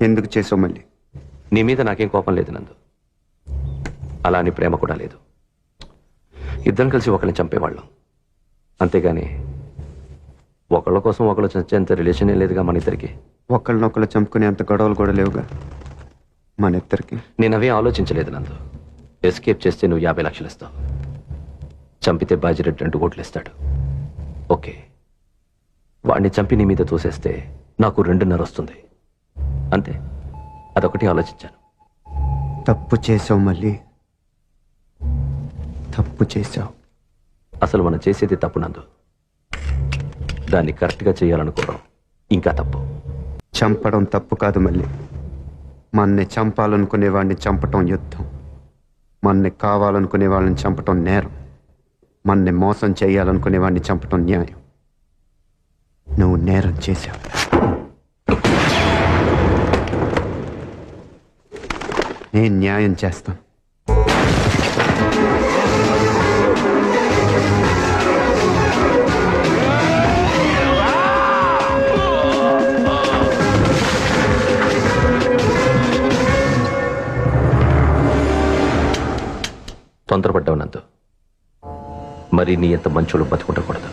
ఎందుకు చేసావు మళ్ళీ? నీ మీద నాకేం కోపం లేదు నందు, అలా అని ప్రేమ కూడా లేదు. ఇద్దరం కలిసి ఒకరిని చంపేవాళ్ళం, అంతేగాని ఒకళ్ళ కోసం ఒకళ్ళు చచ్చేంత రిలేషనే లేదుగా మన ఇద్దరికి. ఒకళ్ళనొకళ్ళు చంపుకునే అంత గొడవలు కూడా లేవుగా మన ఇద్దరికి. నేను అవే ఆలోచించలేదు నందు. ఎస్కేప్ చేస్తే నువ్వు 50 లక్షలు ఇస్తావు, చంపితే బాజిరెడ్డి 2 కోట్లు ఇస్తాడు. ఓకే, వాడిని చంపి నీ మీద తోసేస్తే నాకు 2.5 వస్తుంది, అంతే. అదొకటి ఆలోచించాను. తప్పు చేసావు మళ్ళీ, తప్పు చేసావు. అసలు మనం చేసేది తప్పు నందు, దాన్ని కరెక్ట్గా చేయాలనుకోవడం ఇంకా తప్పు. చంపడం తప్పు కాదు మళ్ళీ, మన్ని చంపాలనుకునే వాడిని చంపటం యుద్ధం, మన్ని కావాలనుకునే వాళ్ళని చంపటం నేరం, మన్ని మోసం చేయాలనుకునే వాడిని చంపటం న్యాయం. నువ్వు నేరం చేశావు. నేను న్యాయం చేస్తాను. తొందరపడ్డావు నందు, మరి నీ ఎంత మంచోళ్ళు బతుకుండకూడదు.